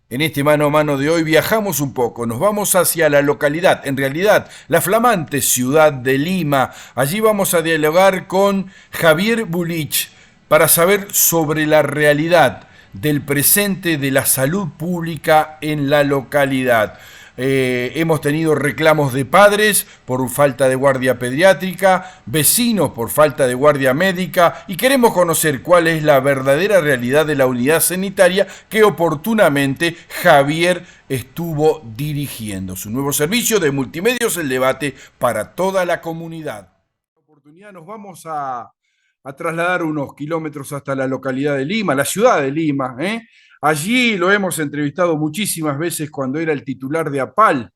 En este mano a mano de hoy viajamos un poco, nos vamos hacia la localidad, en realidad la flamante ciudad de Lima. Allí vamos a dialogar con Javier Bulich para saber sobre la realidad del presente de la salud pública en la localidad. Hemos tenido reclamos de padres por falta de guardia pediátrica, vecinos por falta de guardia médica y queremos conocer cuál es la verdadera realidad de la unidad sanitaria que oportunamente Javier estuvo dirigiendo. Su nuevo servicio de multimedios, el debate para toda la comunidad. Oportunidad, nos vamos a trasladar unos kilómetros hasta la localidad de Lima, la ciudad de Lima, ¿eh? Allí lo hemos entrevistado muchísimas veces cuando era el titular de APAL.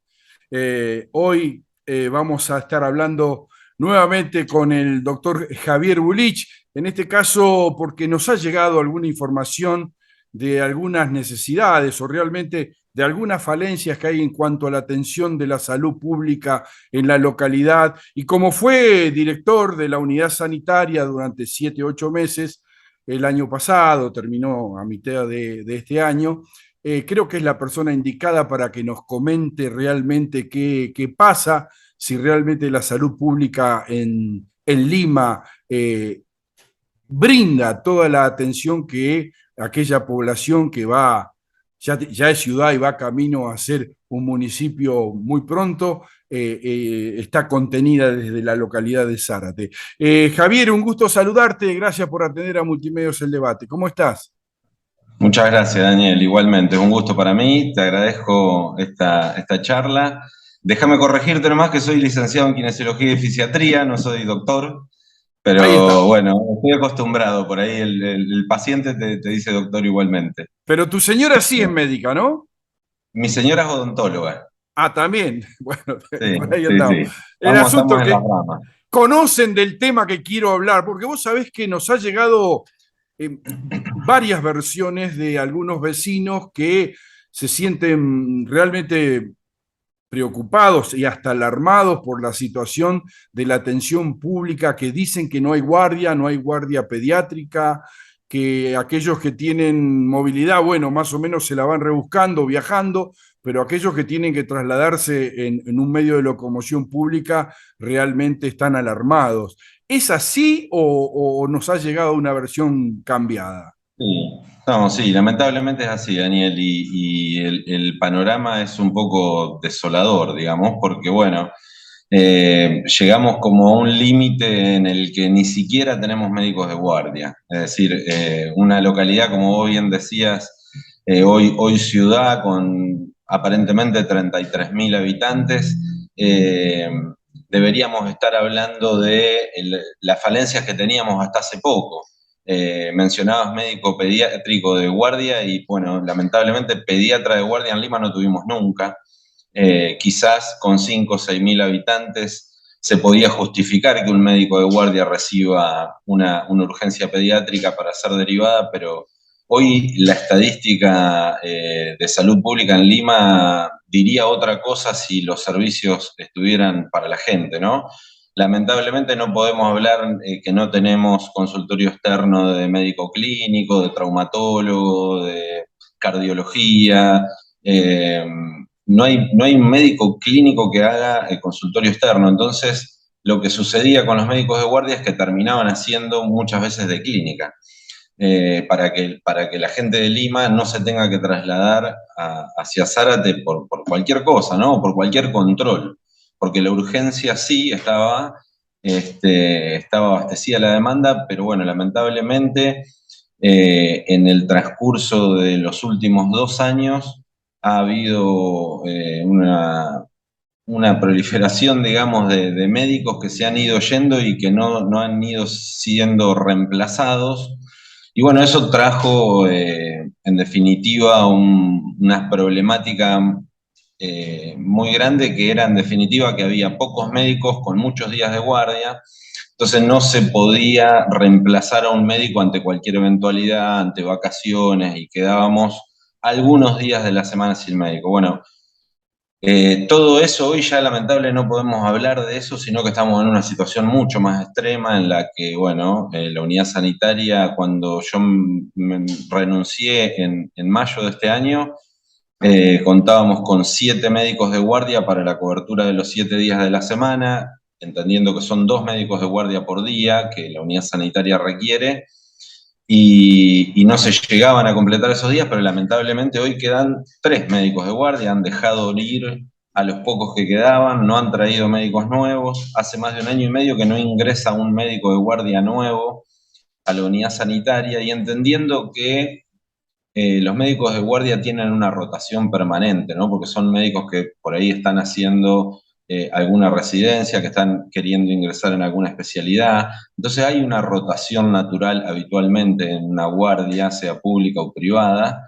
Hoy vamos a estar hablando nuevamente con el doctor Javier Bulich, en este caso porque nos ha llegado alguna información de algunas necesidades o realmente de algunas falencias que hay en cuanto a la atención de la salud pública en la localidad. Y como fue director de la unidad sanitaria durante 7, 8 meses, el año pasado, terminó a mitad de este año. Creo que es la persona indicada para que nos comente realmente qué pasa, si realmente la salud pública en Lima brinda toda la atención que aquella población que va, ya es ciudad y va camino a ser un municipio muy pronto, está contenida desde la localidad de Zárate. Javier, un gusto saludarte, gracias por atender a Multimedios El Debate. ¿Cómo estás? Muchas gracias, Daniel. Igualmente, es un gusto para mí. Te agradezco esta charla. Déjame corregirte nomás que soy licenciado en Kinesiología y Fisiatría, no soy doctor, Ahí pero está. bueno, estoy acostumbrado. Por ahí el paciente te dice doctor igualmente. Pero tu señora sí es médica, ¿no? Mi señora es odontóloga. Ah, también. Bueno, Sí, por ahí sí, andamos. sí. El asunto Estamos es en las que ramas. conocen del tema que quiero hablar, porque vos sabés que nos ha llegado varias versiones de algunos vecinos que se sienten realmente preocupados y hasta alarmados por la situación de la atención pública, que dicen que no hay guardia pediátrica, que aquellos que tienen movilidad, bueno, más o menos se la van rebuscando, viajando, pero aquellos que tienen que trasladarse en un medio de locomoción pública realmente están alarmados. ¿Es así o nos ha llegado una versión cambiada? Sí, no, sí, lamentablemente es así, Daniel, y el panorama es un poco desolador, digamos, porque bueno, llegamos como a un límite en el que ni siquiera tenemos médicos de guardia. Es decir, una localidad, como vos bien decías, hoy ciudad con aparentemente 33.000 habitantes, eh, deberíamos estar hablando de las falencias que teníamos hasta hace poco. Mencionabas médico pediátrico de guardia y bueno, lamentablemente pediatra de guardia en Lima no tuvimos nunca. Quizás con 5 o 6 mil habitantes se podía justificar que un médico de guardia reciba una urgencia pediátrica para ser derivada, pero hoy la estadística de salud pública en Lima diría otra cosa si los servicios estuvieran para la gente, ¿no? Lamentablemente no podemos hablar que no tenemos consultorio externo de médico clínico, de traumatólogo, de cardiología. No hay un médico clínico que haga el consultorio externo. Entonces, lo que sucedía con los médicos de guardia es que terminaban haciendo muchas veces de clínica, para que la gente de Lima no se tenga que trasladar hacia Zárate por cualquier cosa, ¿no? Por cualquier control. Porque la urgencia sí estaba abastecida la demanda, pero bueno, lamentablemente en el transcurso de los últimos 2 años ha habido una proliferación, digamos, de médicos que se han ido yendo y que no han ido siendo reemplazados. Y bueno, eso trajo, en definitiva, una problemática muy grande, que era en definitiva que había pocos médicos con muchos días de guardia. Entonces no se podía reemplazar a un médico ante cualquier eventualidad, ante vacaciones, y quedábamos algunos días de la semana sin médico. Bueno, todo eso hoy ya lamentable no podemos hablar de eso, sino que estamos en una situación mucho más extrema en la que, bueno, la unidad sanitaria, cuando yo renuncié en mayo de este año, contábamos con 7 médicos de guardia para la cobertura de los 7 días de la semana, entendiendo que son 2 médicos de guardia por día que la unidad sanitaria requiere, y no se llegaban a completar esos días, pero lamentablemente hoy quedan 3 médicos de guardia, han dejado ir a los pocos que quedaban, no han traído médicos nuevos, hace más de un año y medio que no ingresa un médico de guardia nuevo a la unidad sanitaria, y entendiendo que los médicos de guardia tienen una rotación permanente, ¿no? Porque son médicos que por ahí están haciendo alguna residencia, que están queriendo ingresar en alguna especialidad. Entonces hay una rotación natural habitualmente en una guardia, sea pública o privada,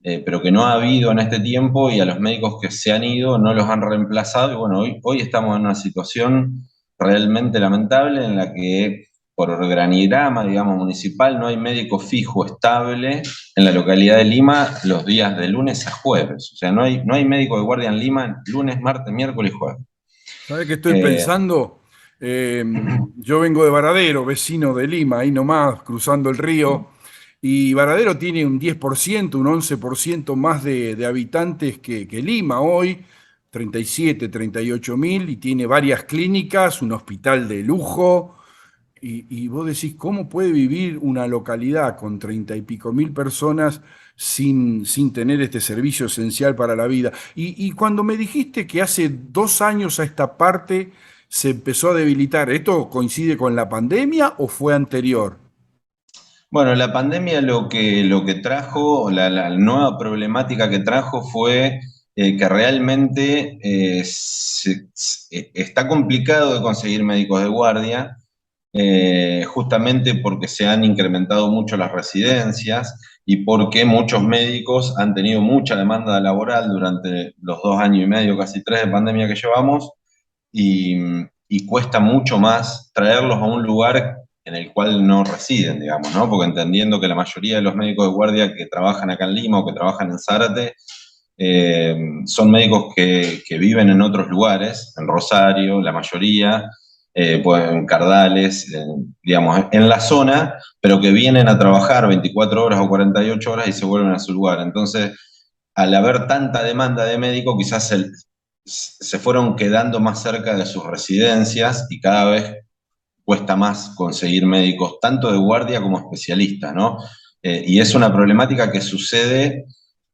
pero que no ha habido en este tiempo, y a los médicos que se han ido no los han reemplazado. Y bueno, hoy estamos en una situación realmente lamentable en la que, por organigrama, digamos, municipal, no hay médico fijo, estable en la localidad de Lima los días de lunes a jueves. O sea, no hay médico de guardia en Lima lunes, martes, miércoles y jueves. ¿Sabés qué estoy Eh, pensando? Eh, yo vengo de Varadero, vecino de Lima, ahí nomás, cruzando el río, y Varadero tiene un 10%, un 11% más de habitantes que Lima hoy, 37, 38 mil, y tiene varias clínicas, un hospital de lujo, y vos decís, ¿cómo puede vivir una localidad con 30 y pico mil personas sin tener este servicio esencial para la vida? Y cuando me dijiste que hace 2 años a esta parte se empezó a debilitar, ¿esto coincide con la pandemia o fue anterior? bueno, la pandemia lo que trajo, la nueva problemática que trajo fue que realmente está complicado de conseguir médicos de guardia, justamente porque se han incrementado mucho las residencias y porque muchos médicos han tenido mucha demanda laboral durante los 2 años y medio, casi 3 de pandemia que llevamos, y, y cuesta mucho más traerlos a un lugar en el cual no residen, digamos, ¿no? Porque entendiendo que la mayoría de los médicos de guardia que trabajan acá en Lima o que trabajan en Zárate, son médicos que viven en otros lugares, en Rosario, la mayoría, pues en Cardales, digamos, en la zona, pero que vienen a trabajar 24 horas o 48 horas y se vuelven a su lugar. Entonces, al haber tanta demanda de médico, quizás se fueron quedando más cerca de sus residencias, y cada vez cuesta más conseguir médicos, tanto de guardia como especialistas, ¿no? Y es una problemática que sucede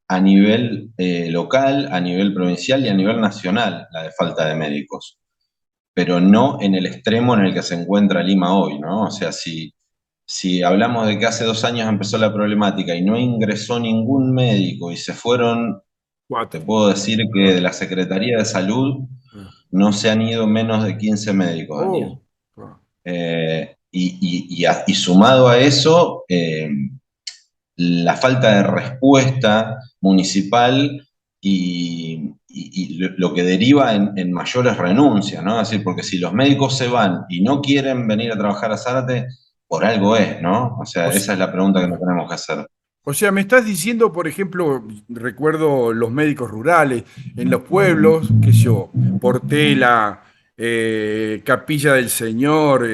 a nivel local, a nivel provincial y a nivel nacional, la de falta de médicos, pero no en el extremo en el que se encuentra Lima hoy, ¿no? O sea, si hablamos de que hace 2 años empezó la problemática y no ingresó ningún médico y se fueron, te Cuatro. puedo decir que de la Secretaría de Salud no se han ido menos de 15 médicos, Daniel. Oh, ah. Y sumado a eso, la falta de respuesta municipal, y lo que deriva en mayores renuncias, ¿no? Es decir, porque si los médicos se van y no quieren venir a trabajar a Zárate, por algo es, ¿no? O O sea, s- esa es la pregunta que nos tenemos que hacer. O sea, me estás diciendo, por ejemplo, recuerdo los médicos rurales en los pueblos, qué sé yo, Portela, Capilla del Señor,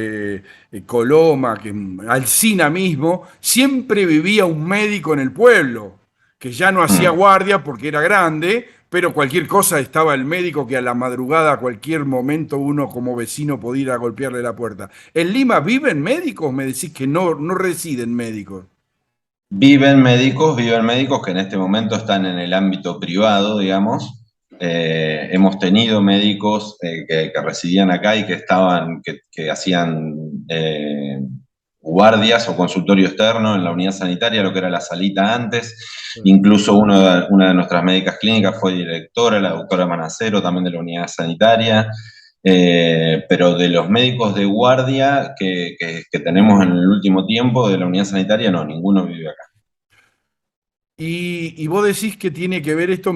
Coloma, Alsina mismo, siempre vivía un médico en el pueblo, que ya no hacía Mm. guardia porque era grande, pero cualquier cosa estaba el médico que a la madrugada, a cualquier momento, uno como vecino podía ir a golpearle la puerta. ¿En Lima viven médicos? Me decís que no residen médicos. Viven médicos que en este momento están en el ámbito privado, digamos. Hemos tenido médicos que residían acá y que hacían guardias o consultorio externo en la unidad sanitaria, lo que era la salita antes. Sí. Incluso una de nuestras médicas clínicas fue directora, la doctora Manacero, también de la unidad sanitaria. Pero de los médicos de guardia que tenemos en el último tiempo de la unidad sanitaria, no, ninguno vive acá. Y vos decís que tiene que ver esto,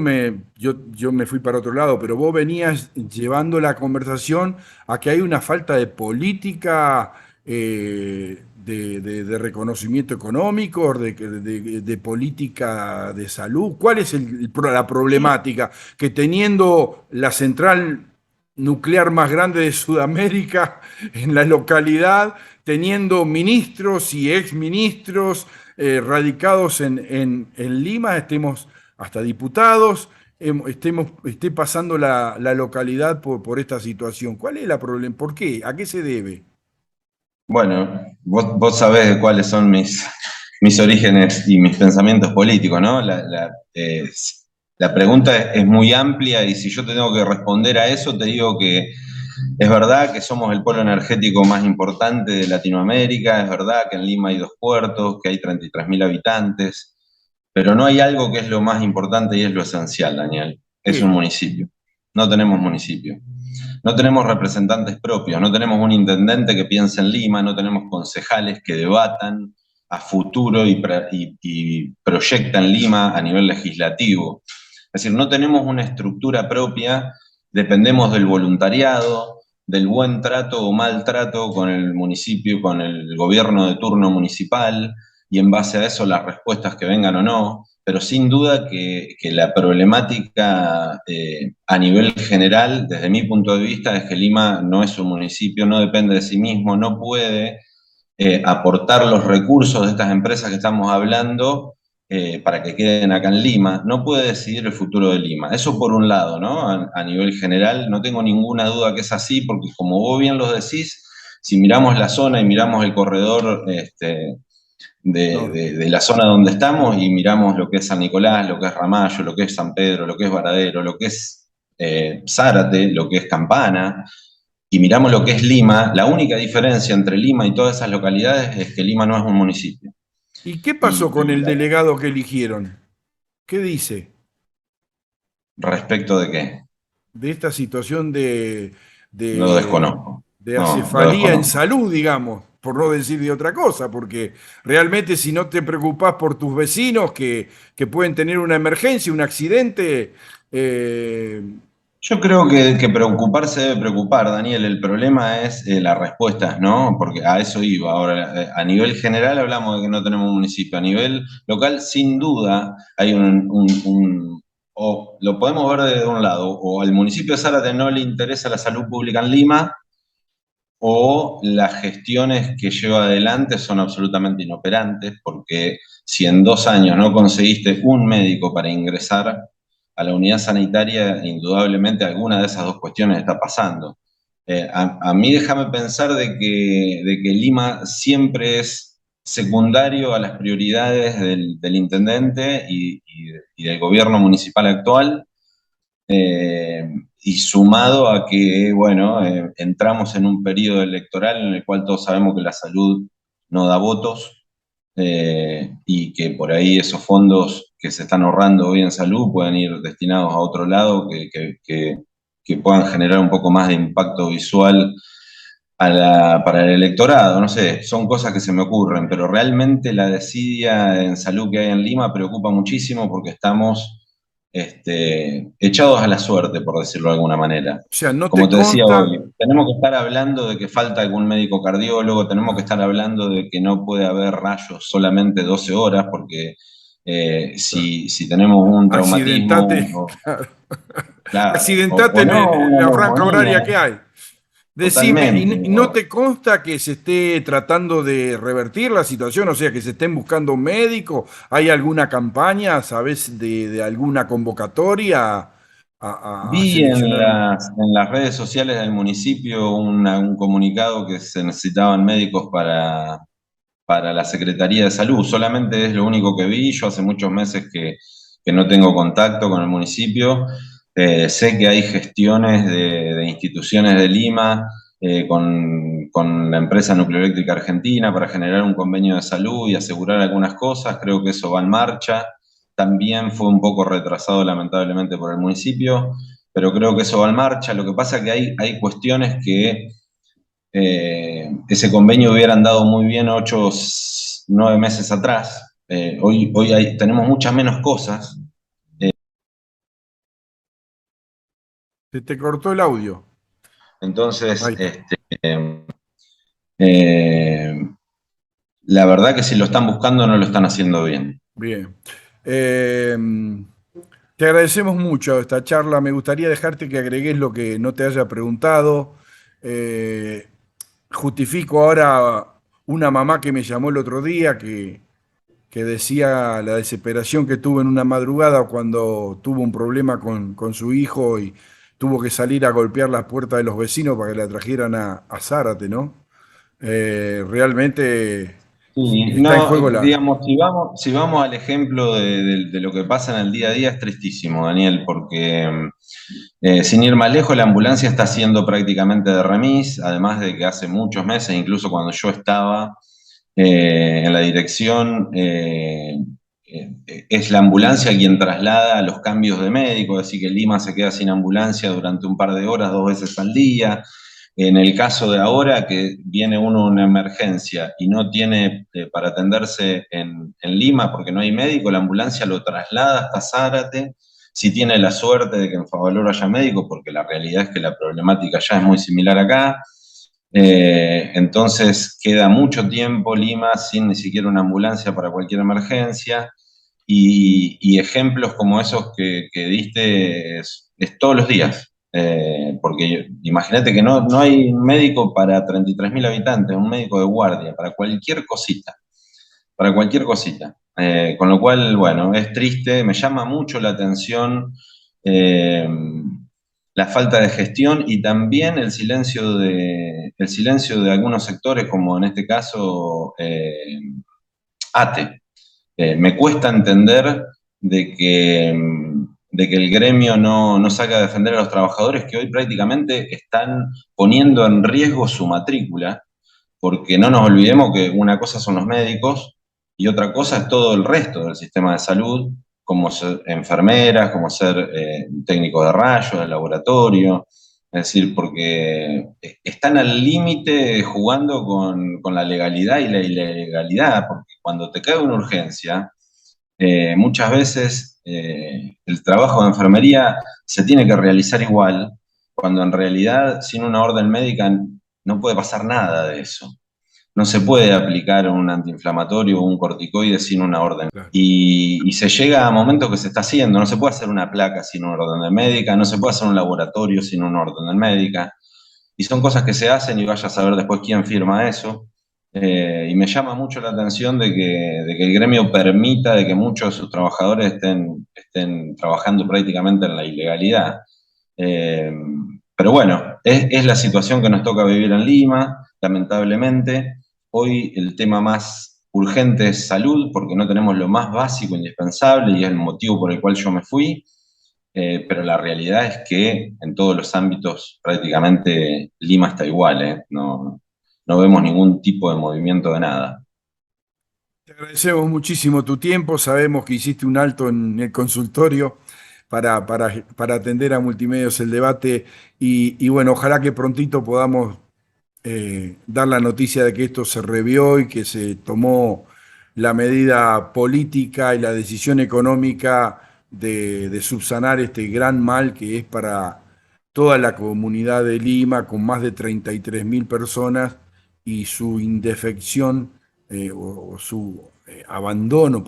yo me fui para otro lado, pero vos venías llevando la conversación a que hay una falta de política, de reconocimiento económico, de política de salud. ¿Cuál es la problemática? Que teniendo la central nuclear más grande de Sudamérica en la localidad, teniendo ministros y exministros radicados en Lima, estemos hasta diputados, esté pasando la localidad por esta situación. ¿Cuál es el problema? ¿Por qué? ¿A qué se debe? Bueno, vos sabés de cuáles son mis orígenes y mis pensamientos políticos, ¿no? La pregunta es muy amplia y si yo te tengo que responder a eso, te digo que es verdad que somos el polo energético más importante de Latinoamérica, es verdad que en Lima hay 2 puertos, que hay 33.000 habitantes, pero no hay algo que es lo más importante y es lo esencial, Daniel. Es un ¿Qué? municipio. No tenemos municipio. No tenemos representantes propios, no tenemos un intendente que piense en Lima, no tenemos concejales que debatan a futuro y proyectan Lima a nivel legislativo. Es decir, no tenemos una estructura propia, dependemos del voluntariado, del buen trato o mal trato con el municipio, con el gobierno de turno municipal, y en base a eso las respuestas que vengan o no, pero sin duda que la problemática a nivel general, desde mi punto de vista, es que Lima no es un municipio, no depende de sí mismo, no puede aportar los recursos de estas empresas que estamos hablando para que queden acá en Lima, no puede decidir el futuro de Lima. Eso por un lado, ¿no? A nivel general, no tengo ninguna duda que es así, porque como vos bien lo decís, si miramos la zona y miramos el corredor No. de la zona donde estamos y miramos lo que es San Nicolás, lo que es Ramallo, lo que es San Pedro, lo que es Varadero, lo que es Zárate, lo que es Campana, y miramos lo que es Lima, la única diferencia entre Lima y todas esas localidades es que Lima no es un municipio. ¿Y qué pasó con Y el delegado que eligieron? ¿Qué dice respecto de qué, de esta situación lo de, desconozco. de No, lo acefalía en desconozco. salud, digamos, por no decir de otra cosa? Porque realmente si no te preocupás por tus vecinos que pueden tener una emergencia, un accidente, eh, Yo creo que preocuparse debe preocupar, Daniel. El problema es las respuestas, ¿no? Porque a eso iba. Ahora, a nivel general hablamos de que no tenemos un municipio. A nivel local, sin duda, hay o lo podemos ver desde un lado, o al municipio de Zárate no le interesa la salud pública en Lima, o las gestiones que lleva adelante son absolutamente inoperantes, porque si en 2 años no conseguiste un médico para ingresar a la unidad sanitaria, indudablemente alguna de esas dos cuestiones está pasando. A mí déjame pensar de que Lima siempre es secundario a las prioridades del intendente y del gobierno municipal actual, eh, y sumado a que, bueno, entramos en un periodo electoral en el cual todos sabemos que la salud no da votos, y que por ahí esos fondos que se están ahorrando hoy en salud pueden ir destinados a otro lado que puedan generar un poco más de impacto visual para el electorado. No sé, son cosas que se me ocurren, pero realmente la desidia en salud que hay en Lima preocupa muchísimo porque estamos echados a la suerte, por decirlo de alguna manera. o sea, no Como te te decía consta. hoy, tenemos que estar hablando de que falta algún médico cardiólogo, tenemos que estar hablando de que no puede haber rayos solamente 12 horas, porque si tenemos un traumatismo, Accidentate, claro. claro, Accidentate o no, en una la franja horaria neumonía, que hay. Decime, ¿y totalmente. no te consta que se esté tratando de revertir la situación? O sea, que se estén buscando un médico. ¿Hay alguna campaña, sabes, de alguna convocatoria a Vi en seleccionar? las redes sociales del municipio un comunicado que se necesitaban médicos para la Secretaría de Salud. Solamente es lo único que vi. Yo hace muchos meses que no tengo contacto con el municipio. Sé que hay gestiones de instituciones de Lima con con la empresa nucleoeléctrica argentina para generar un convenio de salud y asegurar algunas cosas. Creo que eso va en marcha. También fue un poco retrasado lamentablemente por el municipio, pero creo que eso va en marcha. Lo que pasa es que hay cuestiones que ese convenio hubiera andado muy bien 8 o 9 meses atrás. Hoy tenemos muchas menos cosas. Se te cortó el audio. Entonces, Ahí está. eh, la verdad que si lo están buscando no lo están haciendo bien. Bien. Eh, Te agradecemos mucho esta charla. Me gustaría dejarte que agregues lo que no te haya preguntado. Eh, Justifico ahora una mamá que me llamó el otro día que decía la desesperación que tuvo en una madrugada cuando tuvo un problema con su hijo y tuvo que salir a golpear las puertas de los vecinos para que la trajeran a Zárate, ¿no? Realmente Sí, está en juego no, la... digamos, si vamos al ejemplo de lo que pasa en el día a día, es tristísimo, Daniel, porque sin ir más lejos, la ambulancia está siendo prácticamente de remis, además de que hace muchos meses, incluso cuando yo estaba en la dirección, es la ambulancia quien traslada los cambios de médico, es decir, que Lima se queda sin ambulancia durante un par de horas, 2 veces al día. En el caso de ahora, que viene uno en una emergencia y no tiene para atenderse en Lima porque no hay médico, la ambulancia lo traslada hasta Zárate. Si tiene la suerte de que en Favaloro haya médico, porque la realidad es que la problemática ya es muy similar acá. Entonces queda mucho tiempo Lima sin ni siquiera una ambulancia para cualquier emergencia. Y ejemplos como esos que diste es todos los días. Porque imagínate que no hay médico para 33.000 habitantes, un médico de guardia, para cualquier cosita, para cualquier cosita. Con lo cual, bueno, es triste, me llama mucho la atención eh, la falta de gestión y también el silencio de algunos sectores, como en este caso ATE. Me cuesta entender de que el gremio no salga a defender a los trabajadores que hoy prácticamente están poniendo en riesgo su matrícula, porque no nos olvidemos que una cosa son los médicos y otra cosa es todo el resto del sistema de salud, como ser enfermeras, como ser técnicos de rayos, de laboratorio, es decir, porque están al límite jugando con la legalidad y la ilegalidad, porque cuando te cae una urgencia, muchas veces el trabajo de enfermería se tiene que realizar igual, cuando en realidad sin una orden médica no puede pasar nada de eso. No se puede aplicar un antiinflamatorio o un corticoide sin una orden. Claro. Y se llega a momentos que se está haciendo. No se puede hacer una placa sin una orden de médica, no se puede hacer un laboratorio sin una orden de médica. Y son cosas que se hacen y vaya a saber después quién firma eso. Y me llama mucho la atención de que el gremio permita de que muchos de sus trabajadores estén trabajando prácticamente en la ilegalidad. Pero bueno, es la situación que nos toca vivir en Lima, lamentablemente. Hoy el tema más urgente es salud, porque no tenemos lo más básico, indispensable, y es el motivo por el cual yo me fui. Pero la realidad es que en todos los ámbitos prácticamente Lima está igual, ¿eh? No vemos ningún tipo de movimiento de nada. Te agradecemos muchísimo tu tiempo. Sabemos que hiciste un alto en el consultorio para atender a Multimedios el debate y bueno, ojalá que prontito podamos dar la noticia de que esto se revió y que se tomó la medida política y la decisión económica de subsanar este gran mal que es para toda la comunidad de Lima, con más de 33.000 personas, y su indefección o su abandono,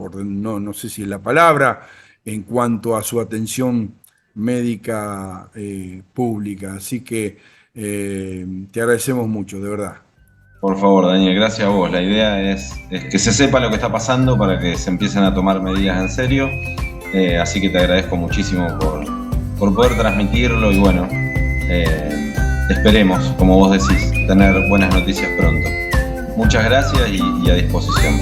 no sé si es la palabra, en cuanto a su atención médica pública. Así que te agradecemos mucho, de verdad. Por favor, Daniel, gracias a vos. La idea es que se sepa lo que está pasando para que se empiecen a tomar medidas en serio. Así que te agradezco muchísimo por poder transmitirlo y bueno, esperemos, como vos decís, tener buenas noticias pronto. Muchas gracias y a disposición.